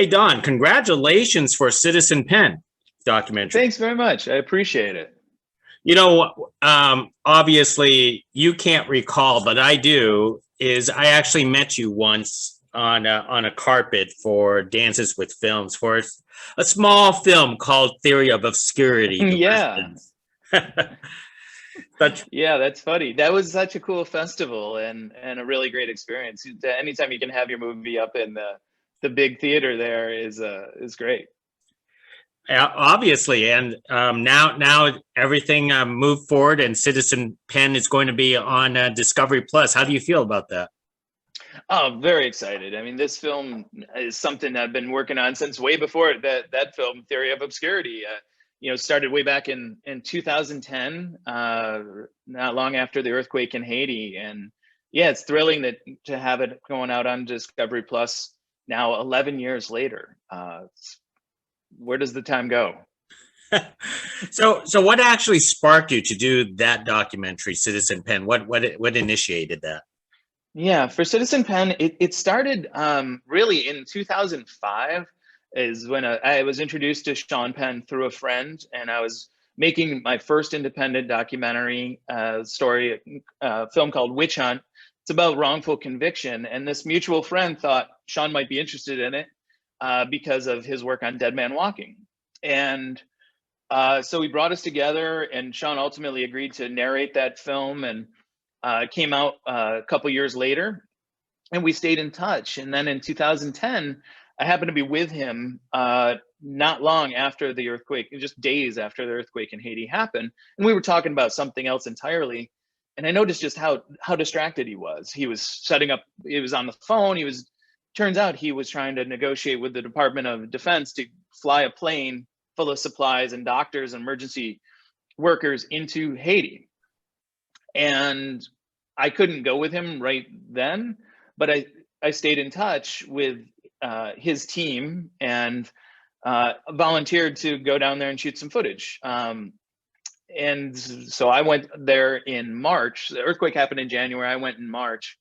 Hey, Don, congratulations for Citizen Penn documentary. Thanks very much. I appreciate it. Obviously you can't recall, but I do, is I actually met you once on a carpet for Dances with Films for a small film called Theory of Obscurity. The Yeah. Western. Such Yeah, that's funny. That was such a cool festival and a really great experience. Anytime you can have your movie up in the big theater there is great. obviously, and now everything moved forward, and Citizen Penn is going to be on Discovery Plus. How do you feel about that? Oh, very excited. I mean, this film is something I've been working on since way before that film, Theory of Obscurity. Started way back in 2010, not long after the earthquake in Haiti, and yeah, it's thrilling that to have it going out on Discovery Plus now 11 years later. Where does the time go? So what actually sparked you to do that documentary, Citizen Penn? What initiated that? Yeah, for Citizen Penn, it started really in 2005 is when I was introduced to Sean Penn through a friend, and I was making my first independent documentary film called Witch Hunt. It's about wrongful conviction, and this mutual friend thought Sean might be interested in it because of his work on Dead Man Walking. And so he brought us together, and Sean ultimately agreed to narrate that film, and came out a couple years later, and we stayed in touch. And then in 2010, I happened to be with him not long after the earthquake, just days after the earthquake in Haiti happened, and we were talking about something else entirely. And I noticed just how distracted he was. He was setting up. He was on the phone. Turns out he was trying to negotiate with the Department of Defense to fly a plane full of supplies and doctors and emergency workers into Haiti. And I couldn't go with him right then, but I stayed in touch with his team and volunteered to go down there and shoot some footage. And so I went there in March. The earthquake happened in January. I went in March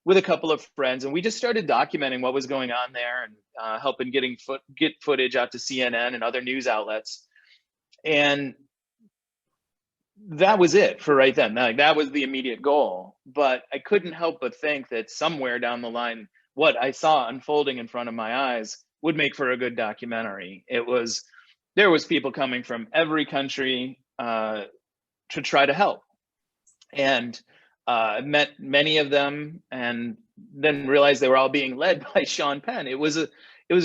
with a couple of friends, and we just started documenting what was going on there and helping get footage out to CNN and other news outlets. And that was it for right then. Like, that was the immediate goal. But I couldn't help but think that somewhere down the line, what I saw unfolding in front of my eyes would make for a good documentary. There was people coming from every country to try to help, and met many of them, and then realized they were all being led by Sean Penn.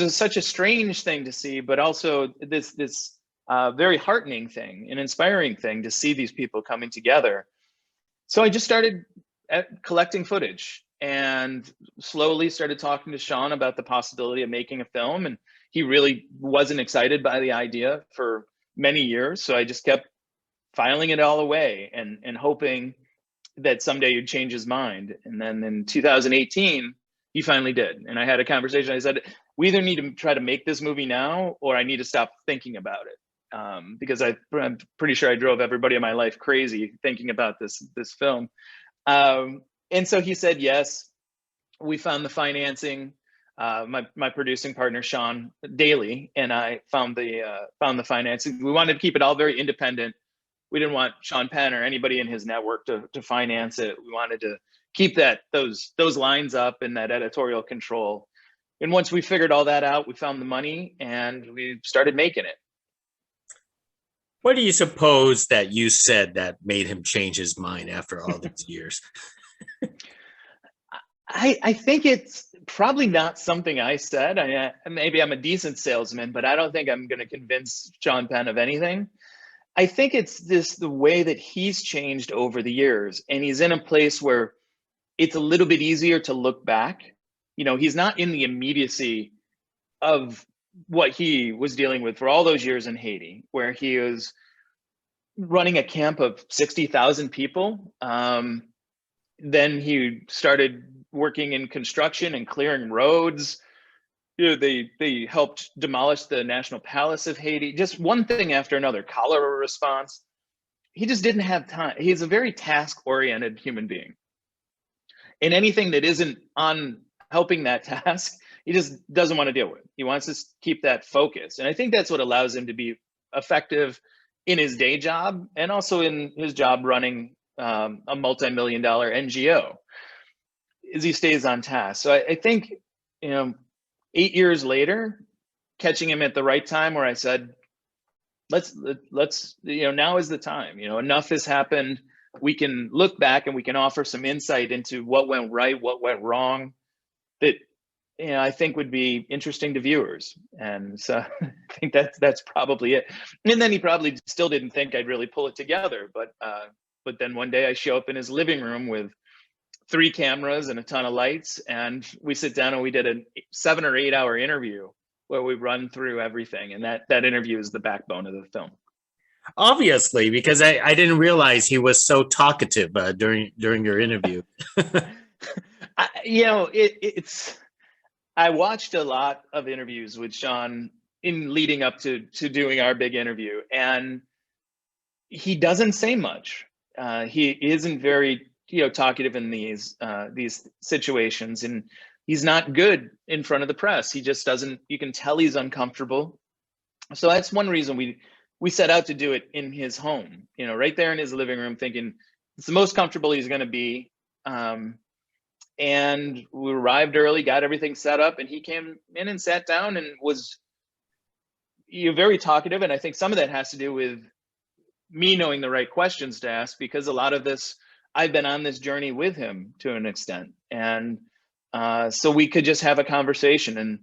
Such a strange thing to see, but also this very heartening thing, an inspiring thing to see these people coming together. So I just started collecting footage and slowly started talking to Sean about the possibility of making a film. And he really wasn't excited by the idea for many years. So I just kept filing it all away and hoping that someday he'd change his mind. And then in 2018, he finally did. And I had a conversation. I said, we either need to try to make this movie now, or I need to stop thinking about it. Because I'm pretty sure I drove everybody in my life crazy thinking about this film. And so he said yes. We found the financing. My producing partner Sean Daly and I found the financing. We wanted to keep it all very independent. We didn't want Sean Penn or anybody in his network to finance it. We wanted to keep those lines up and that editorial control. And once we figured all that out, we found the money and we started making it. What do you suppose that you said that made him change his mind after all these years? I think it's probably not something I said. Maybe I'm a decent salesman, but I don't think I'm going to convince Sean Penn of anything. I think it's the way that he's changed over the years, and he's in a place where it's a little bit easier to look back. He's not in the immediacy of what he was dealing with for all those years in Haiti, where he was running a camp of 60,000 people. Then he started working in construction and clearing roads. They helped demolish the National Palace of Haiti, just one thing after another, cholera response. He just didn't have time. He's a very task-oriented human being. And anything that isn't on helping that task, he just doesn't want to deal with. He wants to keep that focus. And I think that's what allows him to be effective in his day job and also in his job running a multi-million-dollar NGO, is he stays on task. So I think, 8 years later, catching him at the right time where I said, let's now is the time. Enough has happened. We can look back and we can offer some insight into what went right, what went wrong, that I think would be interesting to viewers. And so I think that's probably it. And then he probably still didn't think I'd really pull it together, but then one day I show up in his living room with 3 cameras and a ton of lights, and we sit down and we did a 7 or 8 hour interview where we run through everything. And that interview is the backbone of the film. Obviously, because I didn't realize he was so talkative during your interview. I watched a lot of interviews with Sean in leading up to doing our big interview, and he doesn't say much. He isn't very talkative in these situations, and he's not good in front of the press. He just doesn't. You can tell he's uncomfortable. So that's one reason we set out to do it in his home, right there in his living room, thinking it's the most comfortable he's going to be. And we arrived early, got everything set up, and he came in and sat down and was very talkative. And I think some of that has to do with me knowing the right questions to ask, because a lot of this, I've been on this journey with him to an extent. And so we could just have a conversation, and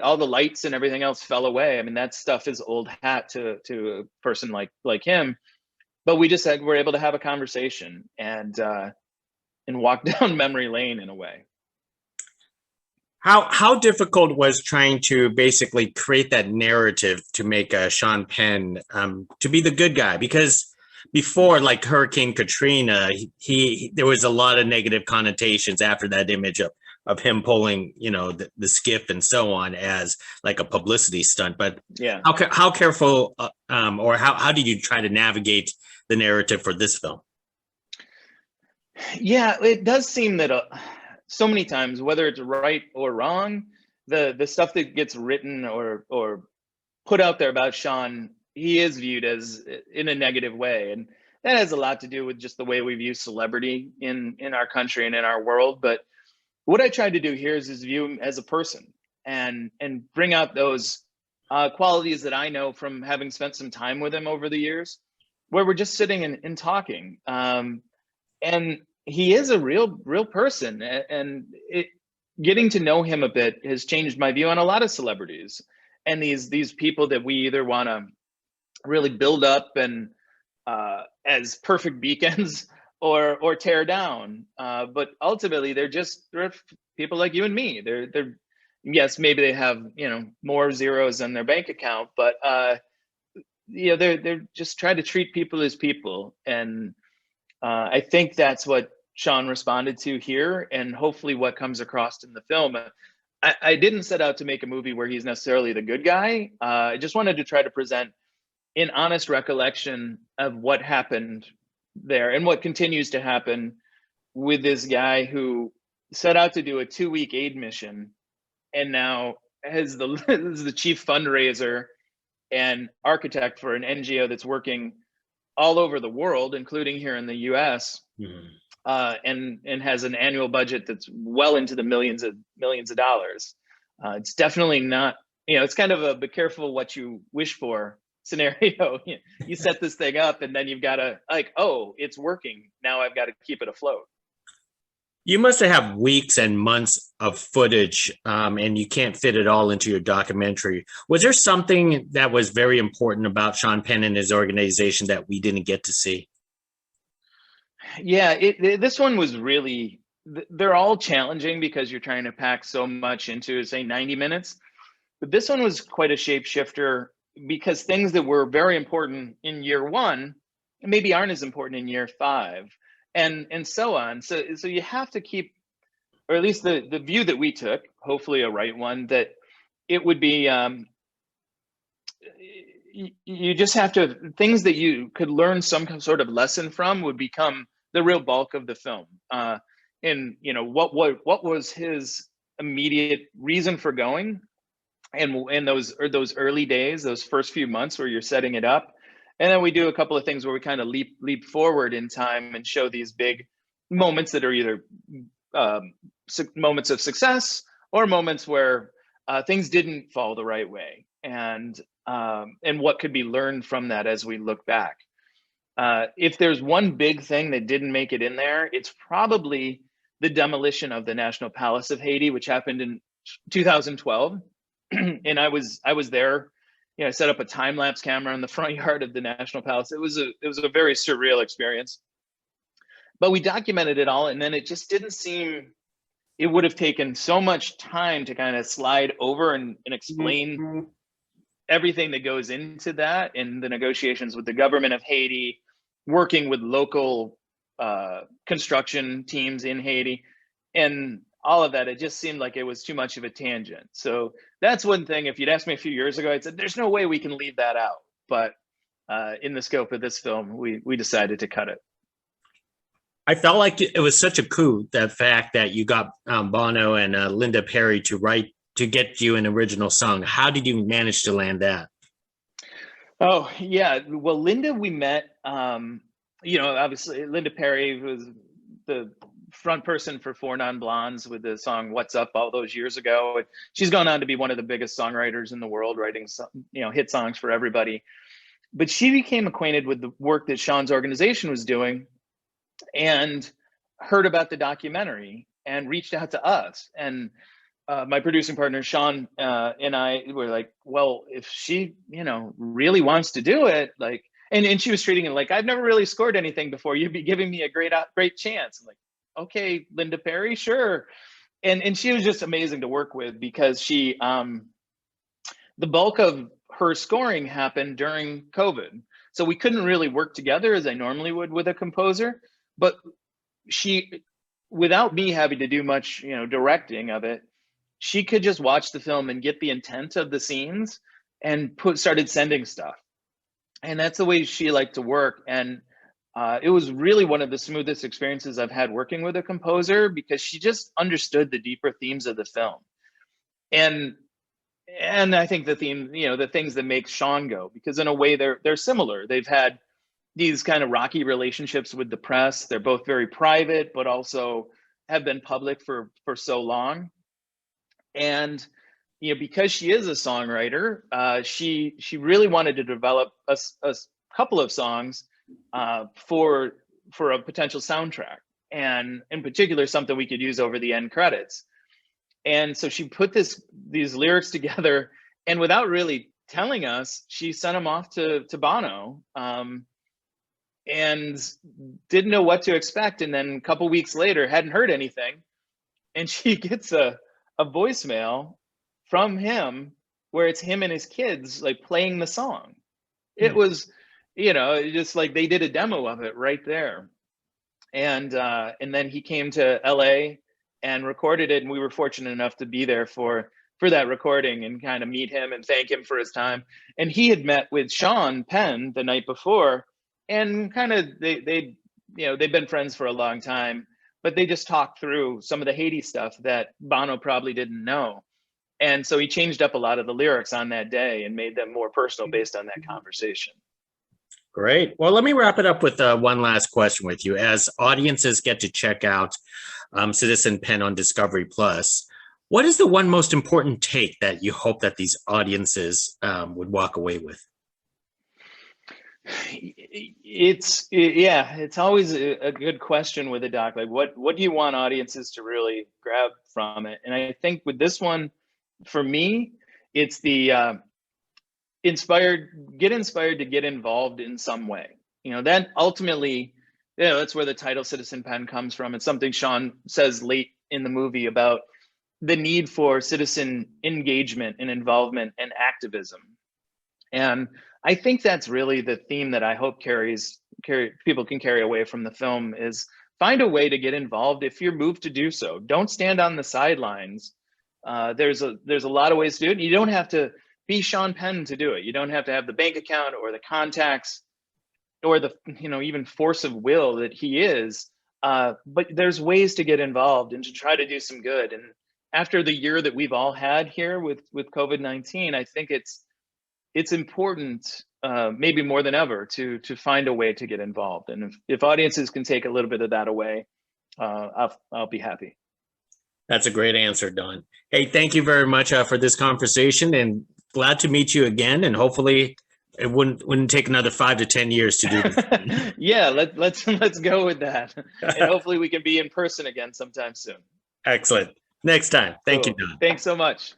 all the lights and everything else fell away. I mean, that stuff is old hat to a person like him, but we just were able to have a conversation and walk down memory lane in a way. How difficult was trying to basically create that narrative to make Sean Penn to be the good guy? Because before, like Hurricane Katrina, there was a lot of negative connotations after that image of him pulling, the skiff and so on as like a publicity stunt. But yeah, how careful or how did you try to navigate the narrative for this film? Yeah, it does seem that so many times, whether it's right or wrong, the stuff that gets written or put out there about Sean, he is viewed as in a negative way. And that has a lot to do with just the way we view celebrity in our country and in our world. But what I tried to do here is view him as a person and bring out those qualities that I know from having spent some time with him over the years, where we're just sitting and talking. And he is a real person, and getting to know him a bit has changed my view on a lot of celebrities and these people that we either want to really build up and as perfect beacons or tear down. But ultimately, they're people like you and me. They're yes, maybe they have more zeros in their bank account, but they're just trying to treat people as people. And I think that's what Sean responded to here, and hopefully what comes across in the film. I didn't set out to make a movie where he's necessarily the good guy. I just wanted to try to present an honest recollection of what happened there and what continues to happen with this guy who set out to do a 2-week aid mission and now is the chief fundraiser and architect for an NGO that's working all over the world, including here in the US, and has an annual budget that's well into the millions of dollars. It's definitely not, it's kind of a be careful what you wish for scenario. You set this thing up and then you've got to oh, it's working. Now I've got to keep it afloat. You must have weeks and months of footage, and you can't fit it all into your documentary. Was there something that was very important about Sean Penn and his organization that we didn't get to see? Yeah, this one was really, they're all challenging because you're trying to pack so much into, say, 90 minutes. But this one was quite a shapeshifter because things that were very important in year 1 maybe aren't as important in year 5. And so on. So you have to keep, or at least the view that we took, hopefully a right one, that it would be, you just have to, things that you could learn some sort of lesson from would become the real bulk of the film. And what was his immediate reason for going. And those early days, those first few months where you're setting it up. And then we do a couple of things where we kind of leap forward in time and show these big moments that are either moments of success or moments where things didn't fall the right way, and what could be learned from that as we look back. If there's one big thing that didn't make it in there, it's probably the demolition of the National Palace of Haiti, which happened in 2012. And I was there. I set up a time-lapse camera in the front yard of the National Palace. It was a very surreal experience. But we documented it all, and then it just didn't seem, it would have taken so much time to kind of slide over and explain everything that goes into that, and the negotiations with the government of Haiti, working with local construction teams in Haiti, and all of that. It just seemed like it was too much of a tangent. So that's one thing. If you'd asked me a few years ago, I'd said, there's no way we can leave that out. But in the scope of this film, we decided to cut it. I felt like it was such a coup, the fact that you got Bono and Linda Perry to get you an original song. How did you manage to land that? Oh, yeah. Well, Linda, we met, obviously Linda Perry was the front person for Four Non Blondes with the song What's Up all those years ago. She's gone on to be one of the biggest songwriters in the world, writing hit songs for everybody. But she became acquainted with the work that Sean's organization was doing and heard about the documentary and reached out to us. And my producing partner, Sean, and I were like, well, if she, really wants to do it, like, and she was treating it like, I've never really scored anything before. You'd be giving me a great chance. I'm like, okay, Linda Perry, sure. And she was just amazing to work with, because she, the bulk of her scoring happened during COVID. So we couldn't really work together as I normally would with a composer, but she, without me having to do much, directing of it, she could just watch the film and get the intent of the scenes and started sending stuff. And that's the way she liked to work. And it was really one of the smoothest experiences I've had working with a composer, because she just understood the deeper themes of the film. And I think the theme, the things that make Sean go, because in a way they're similar. They've had these kind of rocky relationships with the press. They're both very private, but also have been public for so long. And because she is a songwriter, she really wanted to develop a couple of songs for a potential soundtrack, and in particular something we could use over the end credits. And so she put these lyrics together, and without really telling us, she sent them off to Bono, and didn't know what to expect. And then a couple weeks later, hadn't heard anything, and she gets a voicemail from him where it's him and his kids like playing the song. It was, just like they did a demo of it right there. And then he came to LA and recorded it, and we were fortunate enough to be there for that recording and kind of meet him and thank him for his time. And he had met with Sean Penn the night before, and kind of they've been friends for a long time, but they just talked through some of the Haiti stuff that Bono probably didn't know. And so he changed up a lot of the lyrics on that day and made them more personal based on that conversation. Great. Well, let me wrap it up with one last question with you. As audiences get to check out Citizen Penn on Discovery Plus, what is the one most important take that you hope that these audiences would walk away with? It's always a good question with a doc. Like, what do you want audiences to really grab from it? And I think with this one, for me, it's the get inspired to get involved in some way. That ultimately, that's where the title Citizen Penn comes from. It's something Sean says late in the movie about the need for citizen engagement and involvement and activism. And I think that's really the theme that I hope people can carry away from the film, is find a way to get involved if you're moved to do so. Don't stand on the sidelines. There's a lot of ways to do it. You don't have to be Sean Penn to do it. You don't have to have the bank account or the contacts or the even force of will that he is. But there's ways to get involved and to try to do some good. after the year that we've all had here with COVID-19, I think it's important, maybe more than ever, to find a way to get involved. And if audiences can take a little bit of that away, I'll be happy. That's a great answer, Don. Hey, thank you very much for this conversation, and glad to meet you again. And hopefully, it wouldn't take another 5 to 10 years to do this. Yeah, let's go with that, and hopefully we can be in person again sometime soon. Excellent. Next time. Thank you, Cool. Don. Thanks so much.